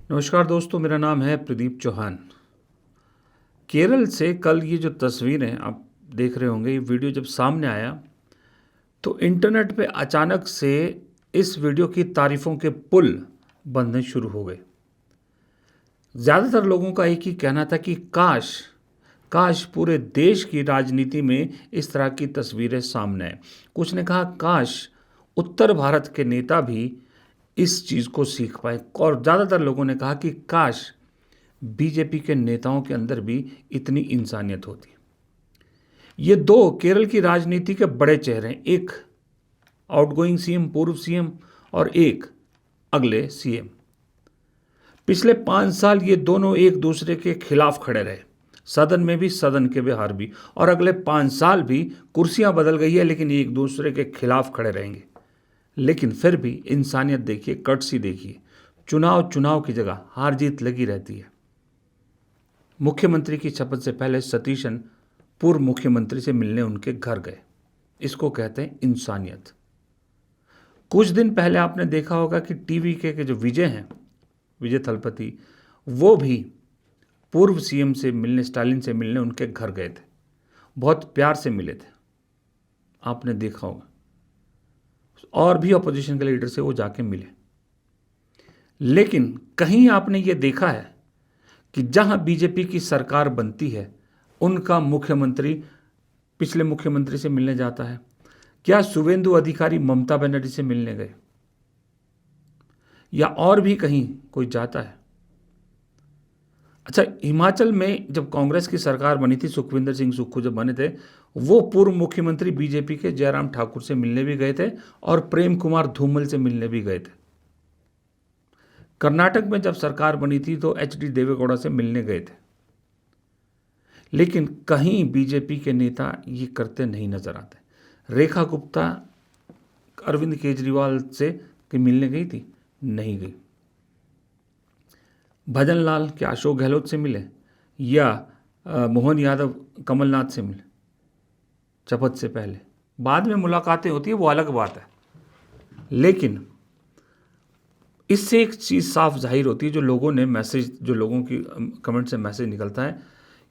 नमस्कार दोस्तों, मेरा नाम है प्रदीप चौहान। केरल से कल ये जो तस्वीरें आप देख रहे होंगे, ये वीडियो जब सामने आया तो इंटरनेट पे अचानक से इस वीडियो की तारीफों के पुल बनने शुरू हो गए। ज़्यादातर लोगों का एक ही कहना था कि काश काश पूरे देश की राजनीति में इस तरह की तस्वीरें सामने आए। कुछ ने कहा काश उत्तर भारत के नेता भी इस चीज़ को सीख पाए, और ज़्यादातर लोगों ने कहा कि काश बीजेपी के नेताओं के अंदर भी इतनी इंसानियत होती। ये दो केरल की राजनीति के बड़े चेहरे हैं, एक आउटगोइंग सीएम, पूर्व सीएम, और एक अगले सीएम। पिछले 5 साल ये दोनों एक दूसरे के खिलाफ खड़े रहे, सदन में भी, सदन के बाहर भी, और अगले 5 साल भी। कुर्सियां बदल गई है लेकिन ये एक दूसरे के खिलाफ खड़े रहेंगे। लेकिन फिर भी इंसानियत देखिए, कर्टसी देखिए। चुनाव की जगह हार जीत लगी रहती है। मुख्यमंत्री की शपथ से पहले सतीशन पूर्व मुख्यमंत्री से मिलने उनके घर गए। इसको कहते हैं इंसानियत। कुछ दिन पहले आपने देखा होगा कि टीवी के जो विजय हैं, विजय थलपति, वो भी पूर्व सीएम से मिलने, स्टालिन से मिलने उनके घर गए थे। बहुत प्यार से मिले थे, आपने देखा होगा। और भी अपोजिशन के लीडर से वो जाके मिले। लेकिन कहीं आपने ये देखा है कि जहां बीजेपी की सरकार बनती है, उनका मुख्यमंत्री पिछले मुख्यमंत्री से मिलने जाता है? क्या शुवेंदु अधिकारी ममता बनर्जी से मिलने गए, या और भी कहीं कोई जाता है? अच्छा, हिमाचल में जब कांग्रेस की सरकार बनी थी, सुखविंदर सिंह सुक्खू जब बने थे, वो पूर्व मुख्यमंत्री बीजेपी के जयराम ठाकुर से मिलने भी गए थे और प्रेम कुमार धूमल से मिलने भी गए थे। कर्नाटक में जब सरकार बनी थी तो एचडी देवेगौड़ा से मिलने गए थे। लेकिन कहीं बीजेपी के नेता ये करते नहीं नजर आते। रेखा गुप्ता अरविंद केजरीवाल से कि मिलने गई थी? नहीं गई। भजन लाल क्या अशोक गहलोत से मिले, या मोहन यादव कमलनाथ से मिले शपथ से पहले? बाद में मुलाकातें होती है, वो अलग बात है। लेकिन इससे एक चीज़ साफ जाहिर होती है, जो लोगों ने मैसेज, जो लोगों की कमेंट से मैसेज निकलता है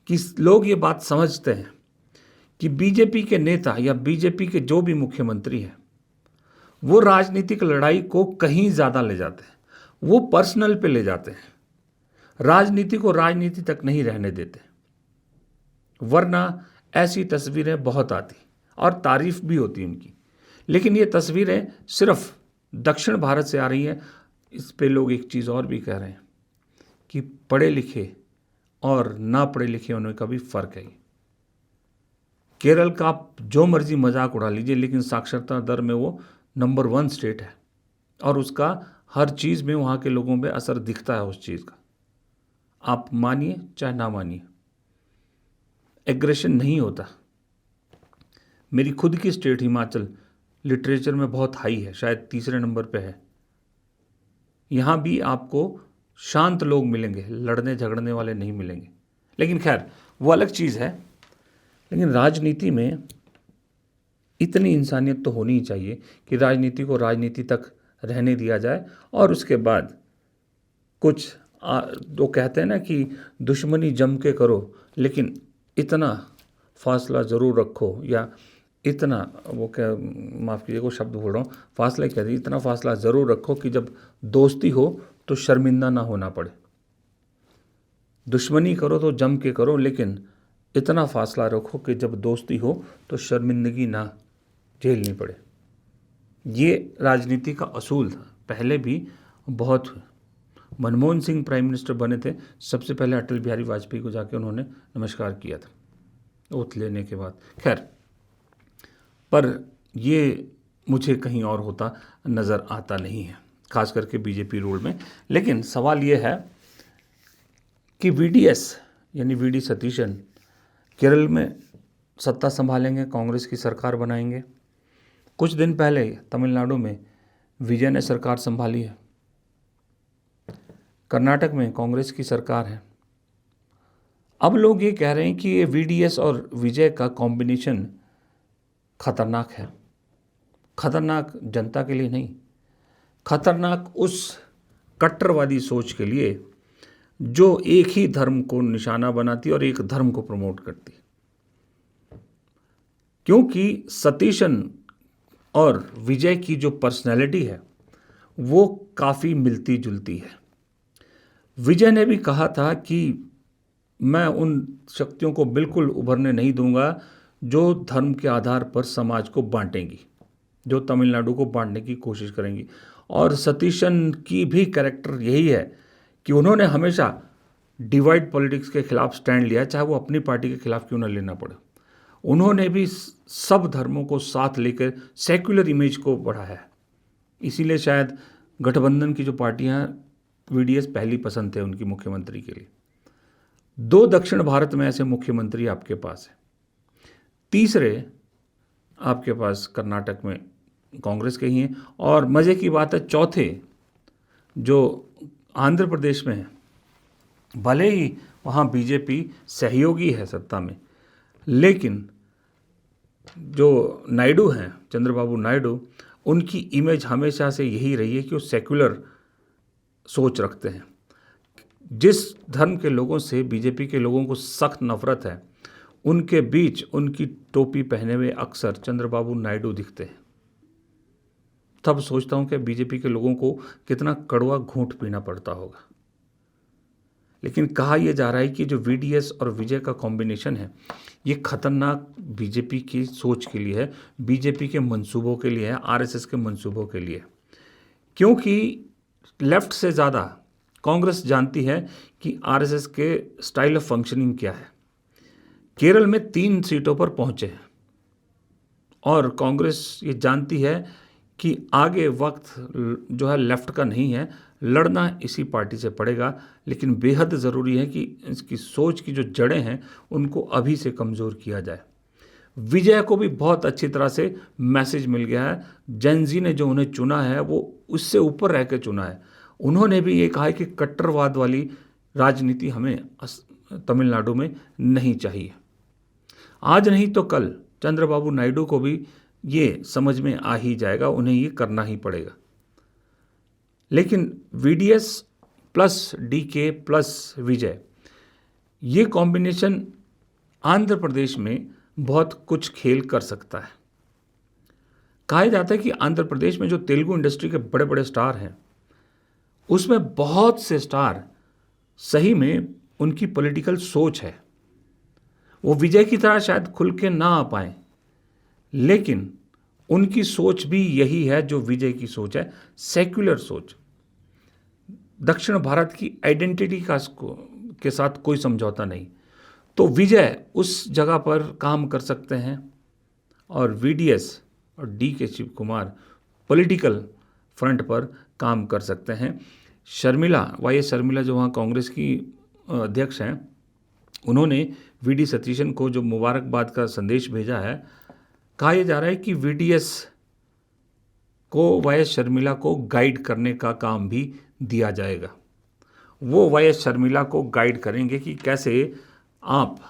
कि लोग ये बात समझते हैं कि बीजेपी के नेता या बीजेपी के जो भी मुख्यमंत्री हैं, वो राजनीतिक लड़ाई को कहीं ज़्यादा ले जाते हैं, वो पर्सनल पे ले जाते हैं, राजनीति को राजनीति तक नहीं रहने देते। वरना ऐसी तस्वीरें बहुत आती और तारीफ भी होती उनकी। लेकिन ये तस्वीरें सिर्फ दक्षिण भारत से आ रही हैं। इस पे लोग एक चीज़ और भी कह रहे हैं कि पढ़े लिखे और ना पढ़े लिखे होने का भी फर्क है। केरल का आप जो मर्जी मजाक उड़ा लीजिए, लेकिन साक्षरता दर में वो नंबर 1 स्टेट है, और उसका हर चीज़ में वहाँ के लोगों पे असर दिखता है उस चीज़ का। आप मानिए चाहे ना मानिए, एग्रेशन नहीं होता। मेरी खुद की स्टेट हिमाचल लिटरेचर में बहुत हाई है, शायद तीसरे नंबर पे है। यहाँ भी आपको शांत लोग मिलेंगे, लड़ने झगड़ने वाले नहीं मिलेंगे। लेकिन खैर, वो अलग चीज़ है। लेकिन राजनीति में इतनी इंसानियत तो होनी ही चाहिए कि राजनीति को राजनीति तक रहने दिया जाए, और उसके बाद कुछ तो कहते हैं ना कि दुश्मनी जम के करो, लेकिन इतना फासला ज़रूर रखो, या इतना, वो क्या, माफ़ कीजिए वो शब्द बोल रहा हूँ, फासला कह दी, इतना फासला ज़रूर रखो कि जब दोस्ती हो तो शर्मिंदा ना होना पड़े। दुश्मनी करो तो जम के करो, लेकिन इतना फासला रखो कि जब दोस्ती हो तो शर्मिंदगी ना झेलनी पड़े। ये राजनीति का असूल था, पहले भी बहुत। मनमोहन सिंह प्राइम मिनिस्टर बने थे, सबसे पहले अटल बिहारी वाजपेयी को जाके उन्होंने नमस्कार किया था ओथ लेने के बाद। खैर, पर ये मुझे कहीं और होता नज़र आता नहीं है, खास करके बीजेपी रूल में। लेकिन सवाल ये है कि वीडीएस यानी वीडी सतीशन केरल में सत्ता संभालेंगे, कांग्रेस की सरकार बनाएंगे। कुछ दिन पहले तमिलनाडु में विजय ने सरकार संभाली है, कर्नाटक में कांग्रेस की सरकार है। अब लोग ये कह रहे हैं कि ये वीडीएस और विजय का कॉम्बिनेशन खतरनाक है। खतरनाक जनता के लिए नहीं, खतरनाक उस कट्टरवादी सोच के लिए जो एक ही धर्म को निशाना बनाती और एक धर्म को प्रमोट करती। क्योंकि सतीशन और विजय की जो पर्सनैलिटी है वो काफ़ी मिलती जुलती है। विजय ने भी कहा था कि मैं उन शक्तियों को बिल्कुल उभरने नहीं दूंगा जो धर्म के आधार पर समाज को बांटेंगी, जो तमिलनाडु को बांटने की कोशिश करेंगी। और सतीशन की भी कैरेक्टर यही है कि उन्होंने हमेशा डिवाइड पॉलिटिक्स के खिलाफ स्टैंड लिया, चाहे वो अपनी पार्टी के खिलाफ क्यों ना लेना पड़े। उन्होंने भी सब धर्मों को साथ लेकर सेक्युलर इमेज को बढ़ाया है। इसीलिए शायद गठबंधन की जो पार्टियां वीडीएस पहली पसंद थे उनकी मुख्यमंत्री के लिए। 2 दक्षिण भारत में ऐसे मुख्यमंत्री आपके पास है। तीसरे आपके पास कर्नाटक में कांग्रेस के ही हैं। और मज़े की बात है, चौथे जो आंध्र प्रदेश में है, भले ही वहाँ बीजेपी सहयोगी है सत्ता में, लेकिन जो नायडू हैं, चंद्रबाबू नायडू, उनकी इमेज हमेशा से यही रही है कि वो सेक्युलर सोच रखते हैं। जिस धर्म के लोगों से बीजेपी के लोगों को सख्त नफरत है, उनके बीच उनकी टोपी पहने हुए अक्सर चंद्रबाबू नायडू दिखते हैं। तब सोचता हूं कि बीजेपी के लोगों को कितना कड़वा घूंट पीना पड़ता होगा। लेकिन कहा यह जा रहा है कि जो वीडीएस और विजय का कॉम्बिनेशन है ये खतरनाक बीजेपी की सोच के लिए है, बीजेपी के मंसूबों के लिए है, आरएसएस के मंसूबों के लिए। क्योंकि लेफ्ट से ज़्यादा कांग्रेस जानती है कि आरएसएस के स्टाइल ऑफ फंक्शनिंग क्या है। केरल में 3 सीटों पर पहुंचे हैं और कांग्रेस ये जानती है कि आगे वक्त जो है लेफ्ट का नहीं है, लड़ना इसी पार्टी से पड़ेगा। लेकिन बेहद ज़रूरी है कि इसकी सोच की जो जड़ें हैं उनको अभी से कमज़ोर किया जाए। विजय को भी बहुत अच्छी तरह से मैसेज मिल गया है। जेनजी ने जो उन्हें चुना है वो उससे ऊपर रह के चुना है। उन्होंने भी ये कहा है कि कट्टरवाद वाली राजनीति हमें तमिलनाडु में नहीं चाहिए। आज नहीं तो कल चंद्रबाबू नायडू को भी ये समझ में आ ही जाएगा, उन्हें ये करना ही पड़ेगा। लेकिन वीडीएस प्लस डीके प्लस विजय, ये कॉम्बिनेशन आंध्र प्रदेश में बहुत कुछ खेल कर सकता है। कहा जाता है कि आंध्र प्रदेश में जो तेलुगु इंडस्ट्री के बड़े बड़े स्टार हैं उसमें बहुत से स्टार सही में उनकी पॉलिटिकल सोच है। वो विजय की तरह शायद खुल के ना आ पाए, लेकिन उनकी सोच भी यही है जो विजय की सोच है, सेक्युलर सोच। दक्षिण भारत की आइडेंटिटी के साथ कोई समझौता नहीं। तो विजय उस जगह पर काम कर सकते हैं और वीडीएस और DK Shiv Kumar political front पर काम कर सकते हैं। शर्मिला, वाई.एस. शर्मिला जो वहाँ कांग्रेस की अध्यक्ष हैं, उन्होंने वी.डी. सतीशन को जो मुबारकबाद का संदेश भेजा है, कहा यह जा रहा है कि वीडीएस को वाई.एस. शर्मिला को गाइड करने का काम भी दिया जाएगा। वो वाई.एस. शर्मिला को गाइड करेंगे कि कैसे आप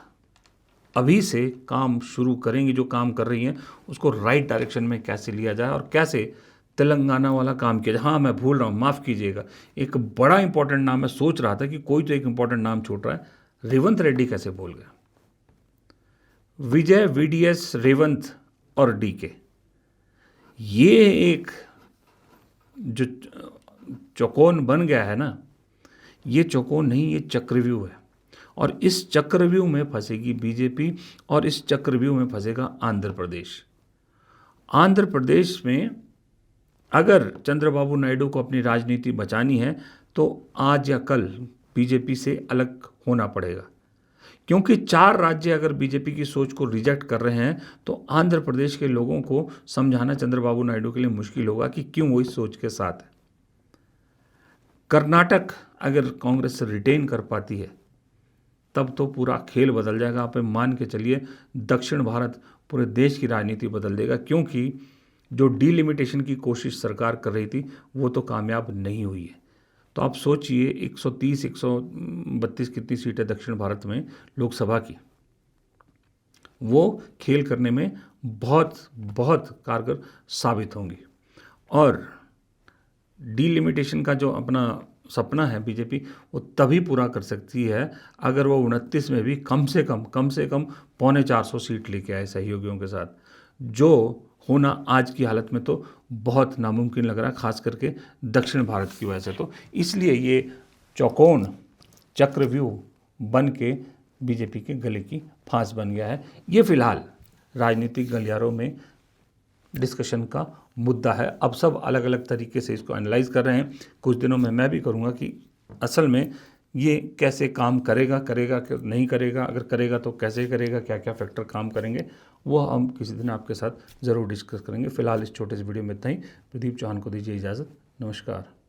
अभी से काम शुरू करेंगे, जो काम कर रही हैं उसको राइट डायरेक्शन में कैसे लिया जाए और कैसे तेलंगाना वाला काम किया जाए। हाँ, मैं भूल रहा हूँ, माफ़ कीजिएगा, एक बड़ा इंपॉर्टेंट नाम मैं सोच रहा था कि कोई तो एक इंपॉर्टेंट नाम छूट रहा है, रेवंत रेड्डी कैसे भूल गया। विजय, वीडीएस, रेवंत और डीके, ये एक जो चौकोन बन गया है ना, ये चौकोन नहीं, ये चक्रव्यूह है। और इस चक्रव्यूह में फंसेगी बीजेपी और इस चक्रव्यूह में फंसेगा आंध्र प्रदेश। आंध्र प्रदेश में अगर चंद्रबाबू नायडू को अपनी राजनीति बचानी है तो आज या कल बीजेपी से अलग होना पड़ेगा। क्योंकि 4 राज्य अगर बीजेपी की सोच को रिजेक्ट कर रहे हैं तो आंध्र प्रदेश के लोगों को समझाना चंद्रबाबू नायडू के लिए मुश्किल होगा कि क्यों वो इस सोच के साथ है। कर्नाटक अगर कांग्रेस रिटेन कर पाती है तब तो पूरा खेल बदल जाएगा। आप मान के चलिए दक्षिण भारत पूरे देश की राजनीति बदल देगा, क्योंकि जो डीलिमिटेशन की कोशिश सरकार कर रही थी वो तो कामयाब नहीं हुई है। तो आप सोचिए 130 132 कितनी सीटें दक्षिण भारत में लोकसभा की, वो खेल करने में बहुत बहुत कारगर साबित होंगी। और डीलिमिटेशन का जो अपना सपना है बीजेपी वो तभी पूरा कर सकती है अगर वो 29 में भी कम से कम 450 सीट लेके आए सहयोगियों के साथ, जो होना आज की हालत में तो बहुत नामुमकिन लग रहा है, खास करके दक्षिण भारत की वजह से। तो इसलिए ये चौकोन चक्रव्यूह बन के बीजेपी के गले की फांस बन गया है। ये फिलहाल राजनीतिक गलियारों में डिस्कशन का मुद्दा है। अब सब अलग अलग तरीके से इसको एनालाइज कर रहे हैं। कुछ दिनों में मैं भी करूँगा कि असल में ये कैसे काम करेगा कि नहीं करेगा, अगर करेगा तो कैसे करेगा, क्या क्या फैक्टर काम करेंगे, वो हम किसी दिन आपके साथ ज़रूर डिस्कस करेंगे। फिलहाल इस छोटे से वीडियो में इतना ही। प्रदीप चौहान को दीजिए इजाज़त। नमस्कार।